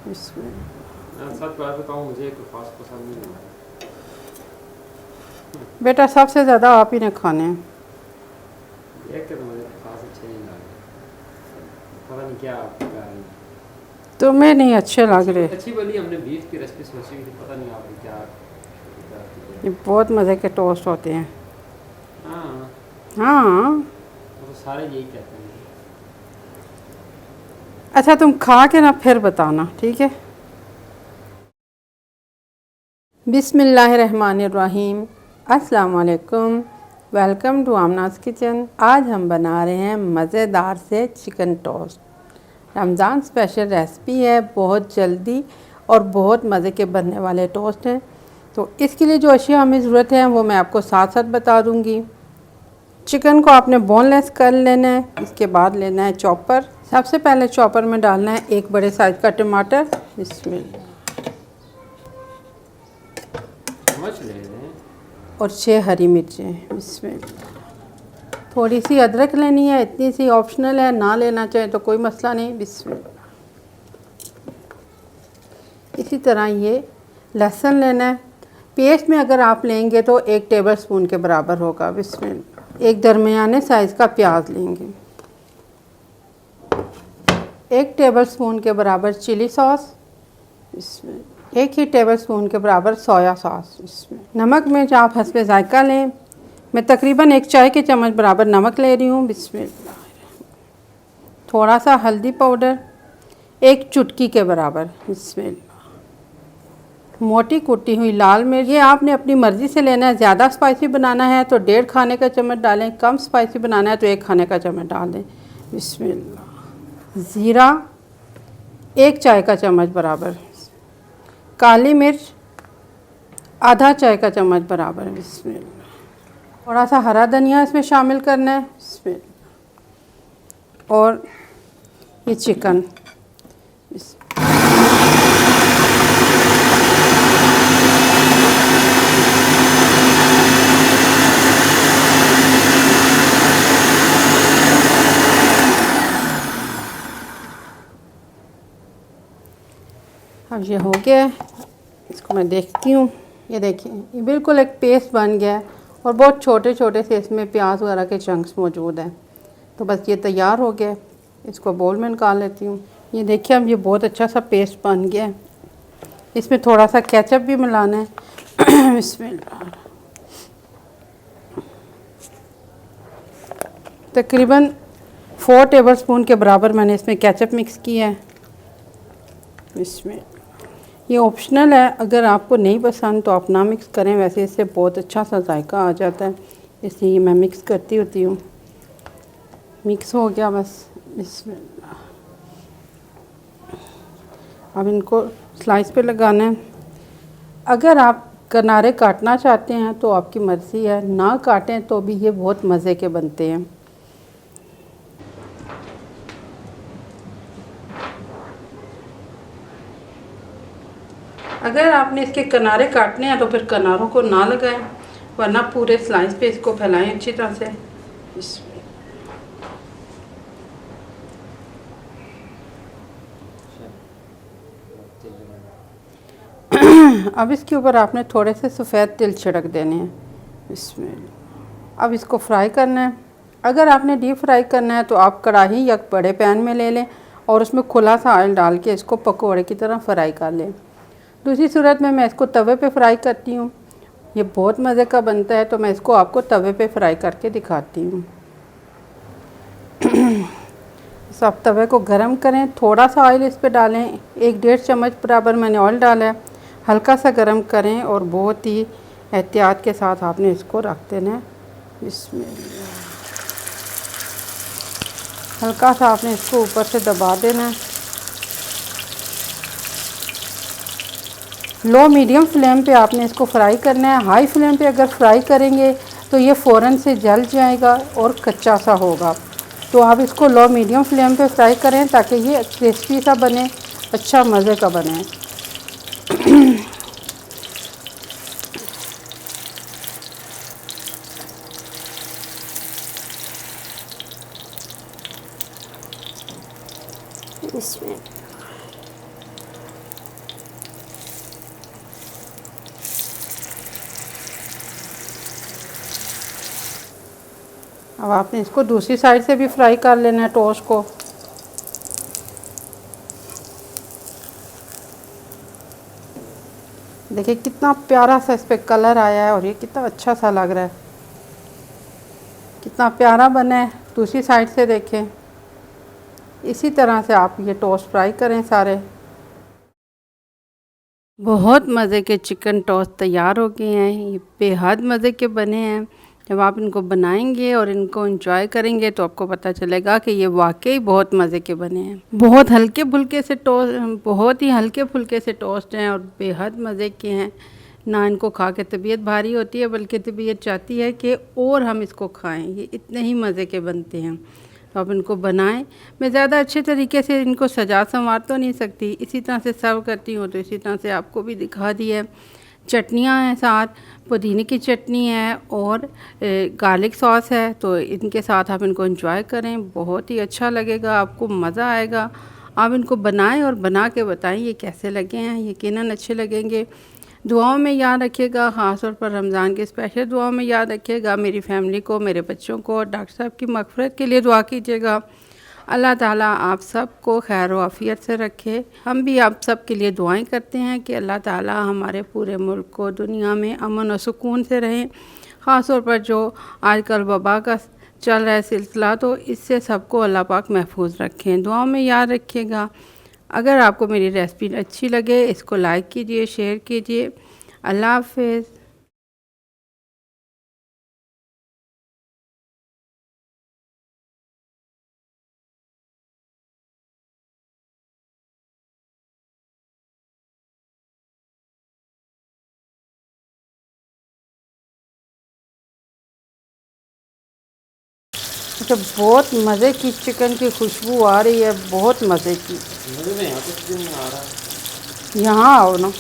इसमें सच बात बताऊँ, मुझे कोई खास पसंद नहीं है। बेटा सबसे ज़्यादा आप ही ने खाने हैं। देख के तो मुझे खास अच्छे नहीं लगे, पता नहीं क्या कारण है। तुम्हें नहीं अच्छे लग रहे। अच्छी बनी, हमने बीफ की रेसिपी सोची थी, पता नहीं आपने क्या ये बहुत मज़े के टोस्ट होते हैं। हाँ, हाँ। वो तो सारे यही कहते हैं। अच्छा तुम खा के ना फिर बताना, ठीक है। बिस्मिल्लाहिर्रहमानिर्रहीम। अस्सलाम वालेकुम। Welcome to Aamna's kitchen. आज हम बना रहे हैं मज़ेदार से chicken toast. Ramzan special recipe है, बहुत जल्दी और बहुत मज़े के बनने वाले टोस्ट हैं। तो इसके लिए जो अशिया हमें ज़रूरत है वो मैं आपको साथ साथ बता दूँगी। चिकन को आपने बोनलेस कर लेना है। इसके बाद लेना है चॉपर। सबसे पहले चॉपर में डालना है एक बड़े साइज़ का टमाटर, इसमें समझ ले रहे हैं, और 6 हरी मिर्चें, इसमें थोड़ी सी अदरक लेनी है, इतनी सी ऑप्शनल है, ना लेना चाहे तो कोई मसला नहीं। बिस्मिल्लाह। इसी तरह ये लहसुन लेना है। पेस्ट में अगर आप लेंगे तो 1 टेबलस्पून के बराबर होगा। बिस्मिल्लाह। एक दरमियाने साइज़ का प्याज लेंगे। 1 टेबलस्पून के बराबर चिली सॉस, इसमें 1 ही टेबलस्पून के बराबर सोया सॉस। इसमें नमक मिर्च आप हस्बे जायका लें। मैं तकरीबन 1 चाय के चम्मच बराबर नमक ले रही हूँ। बिस्मिल्लाह। थोड़ा सा हल्दी पाउडर 1 चुटकी के बराबर। बिस्मिल्लाह। मोटी कुटी हुई लाल मिर्च, ये आपने अपनी मर्ज़ी से लेना है। ज़्यादा स्पाइसी बनाना है तो 1.5 खाने का चम्मच डालें, कम स्पाइसी बनाना है तो 1 खाने का चम्मच डाल दें। बिस्मिल्लाह। ज़ीरा 1 चाय का चम्मच बराबर। काली मिर्च आधा चाय का चम्मच बराबर। बिस्मिल्लाह। थोड़ा सा हरा धनिया इसमें शामिल करना है। बिस्मिल्लाह। और ये चिकन, अब ये हो गया है। इसको मैं देखती हूँ। ये देखिए, ये बिल्कुल एक पेस्ट बन गया है और बहुत छोटे छोटे से इसमें प्याज वगैरह के चंक्स मौजूद हैं। तो बस ये तैयार हो गया है। इसको बोल में निकाल लेती हूँ। ये देखिए, अब ये बहुत अच्छा सा पेस्ट बन गया है। इसमें थोड़ा सा केचप भी मिलाना है। बिस्मिल्लाह। तकरीबन 4 टेबलस्पून के बराबर मैंने इसमें केचप मिक्स किया है। इसमें ये ऑप्शनल है, अगर आपको नहीं पसंद तो आप ना मिक्स करें, वैसे इससे बहुत अच्छा सा जायका आ जाता है, इसलिए मैं मिक्स करती होती हूँ। मिक्स हो गया बस। इसमें अब इनको स्लाइस पे लगाना है। अगर आप किनारे काटना चाहते हैं तो आपकी मर्ज़ी है, ना काटें तो भी ये बहुत मज़े के बनते हैं। अगर आपने इसके किनारे काटने हैं तो फिर किनारों को ना लगाएं, वरना पूरे स्लाइस पे इसको फैलाएं अच्छी तरह से। अब इसके ऊपर आपने थोड़े से सफ़ेद तिल छिड़क देने हैं। इसमें अब इसको फ्राई करना है। अगर आपने डीप फ्राई करना है तो आप कढ़ाई या बड़े पैन में ले लें और उसमें खुला सा ऑयल डाल के इसको पकौड़े की तरह फ्राई कर लें। दूसरी सूरत में मैं इसको तवे पे फ्राई करती हूँ। ये बहुत मज़े का बनता है, तो मैं इसको आपको तवे पे फ्राई करके दिखाती हूँ। सब तवे को गरम करें, थोड़ा सा ऑयल इस पे डालें। 1-1.5 चम्मच बराबर मैंने ऑयल डाला है। हल्का सा गरम करें और बहुत ही एहतियात के साथ आपने इसको रख देना है। इसमें हल्का सा आपने इसको ऊपर से दबा देना है। लो मीडियम फ्लेम पे आपने इसको फ्राई करना है। हाई फ्लेम पे अगर फ्राई करेंगे तो ये फ़ौरन से जल जाएगा और कच्चा सा होगा। तो आप इसको लो मीडियम फ्लेम पे फ्राई करें ताकि ये क्रिस्पी सा बने, अच्छा मज़े का बने। इसमें अब आपने इसको दूसरी साइड से भी फ्राई कर लेना है टोस्ट को। देखिए कितना प्यारा सा इस पर कलर आया है और ये कितना अच्छा सा लग रहा है, कितना प्यारा बना है। दूसरी साइड से देखें, इसी तरह से आप ये टोस्ट फ्राई करें सारे। बहुत मज़े के चिकन टोस्ट तैयार हो गए हैं, ये बेहद मज़े के बने हैं। जब आप इनको बनाएंगे और इनको एंजॉय करेंगे तो आपको पता चलेगा कि ये वाकई बहुत मज़े के बने हैं। बहुत हल्के फुल्के से टोस्ट, बहुत ही हल्के फुल्के से टोस्ट हैं और बेहद मज़े के हैं। ना इनको खा के तबीयत भारी होती है, बल्कि तबीयत चाहती है कि और हम इसको खाएं। ये इतने ही मज़े के बनते हैं, तो आप इनको बनाएं। मैं ज़्यादा अच्छे तरीके से इनको सजा संवार तो नहीं सकती, इसी तरह से सर्व करती हूँ, तो इसी तरह से आपको भी दिखा दी है। चटनियाँ हैं, साथ पुदीने की चटनी है और गार्लिक सॉस है, तो इनके साथ आप इनको एंजॉय करें, बहुत ही अच्छा लगेगा, आपको मज़ा आएगा। आप इनको बनाएं और बना के बताएं ये कैसे लगे हैं। यकीनन अच्छे लगेंगे। दुआओं में याद रखिएगा, ख़ास तौर पर रमज़ान के स्पेशल दुआओं में याद रखिएगा। मेरी फैमिली को, मेरे बच्चों को और डॉक्टर साहब की मग़फ़िरत के लिए दुआ कीजिएगा। अल्लाह ताला आप सबको खैर व आफ़ियत से रखे। हम भी आप सब के लिए दुआएं करते हैं कि अल्लाह ताला हमारे पूरे मुल्क को दुनिया में अमन और सुकून से रहें। ख़ास तौर पर जो आजकल वबा का चल रहा है सिलसिला, तो इससे सबको अल्लाह पाक महफूज रखें। दुआओं में याद रखिएगा। अगर आपको मेरी रेसिपी अच्छी लगे, इसको लाइक कीजिए, शेयर कीजिए। अल्लाह हाफ़िज़। अच्छा, बहुत मज़े की चिकन की खुशबू आ रही है, बहुत मज़े की। मुझे नहीं यहाँ कुछ भी नहीं आ रहा। यहाँ आओ ना।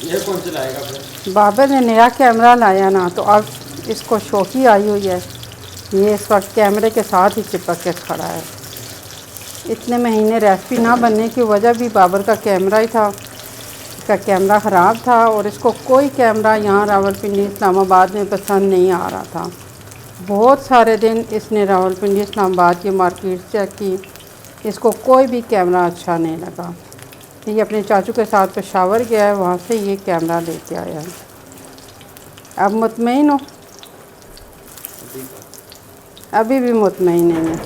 ये कौन चलाएगा फिर? बाबर ने नया कैमरा लाया ना, तो अब इसको शौकी आई हुई है। ये इस वक्त कैमरे के साथ ही चिपक के खड़ा है। इतने महीने रेसिपी ना बनने की वजह भी बाबर का कैमरा ही था। इसका कैमरा ख़राब था और इसको कोई कैमरा यहाँ रावलपिंडी इस्लामाबाद में पसंद नहीं आ रहा था। बहुत सारे दिन इसने रावलपिंडी इस्लामाबाद की मार्केट चेक की, इसको कोई भी कैमरा अच्छा नहीं लगा। ये अपने चाचू के साथ पेशावर गया है, वहाँ से ये कैमरा लेके आया है। अब मुतमईन हो? अभी भी मुतमईन नहीं है।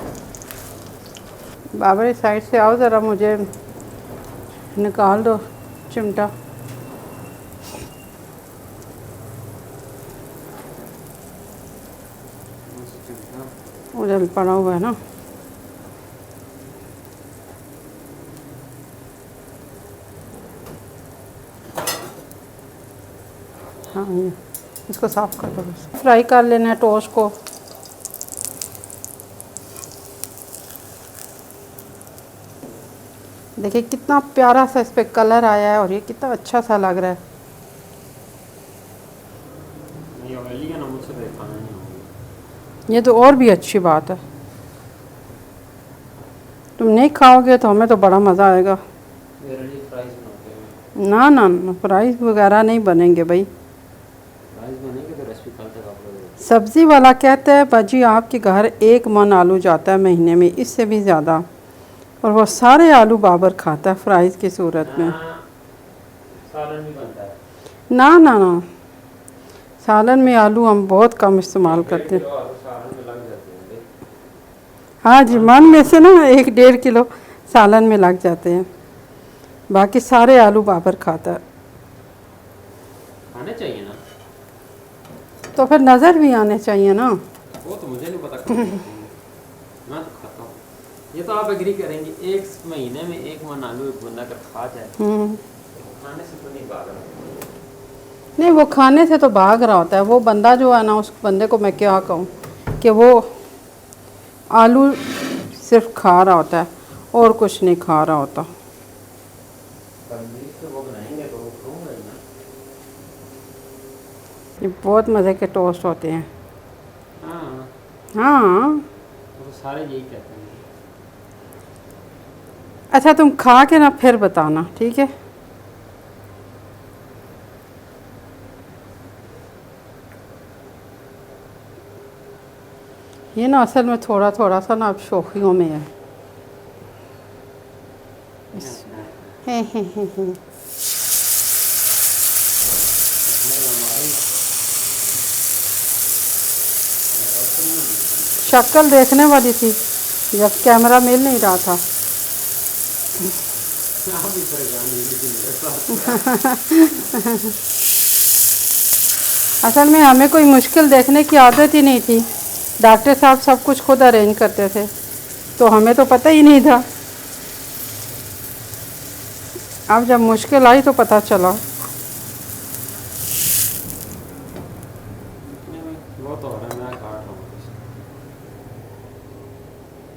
बाबर इस साइड से आओ ज़रा, मुझे निकाल दो चिमटा। उधर पड़ा हुआ है ना। हाँ, ये इसको साफ़ कर दो। बस फ्राई कर लेना है टोस्ट को। देखिए कितना प्यारा सा इस पर कलर आया है और ये कितना अच्छा सा लग रहा है। नहीं ऑयली है ना, मुझसे तो खाना नहीं होगा। ये तो और भी अच्छी बात है। तुम नहीं खाओगे तो हमें तो बड़ा मज़ा आएगा। मेरे लिए फ्राइज बनाते हैं। ना ना ना, फ्राइज वगैरह नहीं बनेंगे भाई। फ्राइज बनेंगे तो रेसिपी कल तक अपलोड। सब्ज़ी वाला कहता है बाजी आपके घर 1 मन आलू जाता है महीने में, इससे भी ज़्यादा, और वो सारे आलू बाबर खाता है फ्राइज़ की सूरत में। सालन भी बनता है। ना ना ना, सालन में आलू हम बहुत कम इस्तेमाल करते हैं। सालन में लग जाते हैं भाई। हाँ जी, मन में से ना 1-1.5 किलो सालन में लग जाते हैं। बाकी सारे आलू बाबर खाता है। खाने चाहिए ना, तो फिर नज़र भी आने चाहिए ना। वो तो मुझे नहीं पता। मैं तो खाता हूँ। ये तो आप एग्री करेंगे, 1 महीने में 1 मन आलू एक बंदा अगर खा जाए, खाने से तो नहीं भाग रहा। नहीं, वो खाने से तो भाग रहा होता है वो बंदा जो है ना। उस बंदे को मैं क्या कहूँ कि वो आलू सिर्फ खा रहा होता है और कुछ नहीं खा रहा होता। वो बनाएंगे तो वो खाऊंगा ही ना। ये बहुत मज़े के टोस्ट होते हैं। हाँ, हाँ, तो सारे यही कहते हैं। अच्छा तुम खा के ना फिर बताना, ठीक है? ये ना असल में थोड़ा थोड़ा सा ना अब शौकियों में है। हे। शक्ल देखने वाली थी जब कैमरा मिल नहीं रहा था। आप भी परेशान हुई थी मेरे साथ। असल में हमें कोई मुश्किल देखने की आदत ही नहीं थी। डॉक्टर साहब सब कुछ खुद अरेंज करते थे, तो हमें तो पता ही नहीं था। अब जब मुश्किल आई तो पता चला।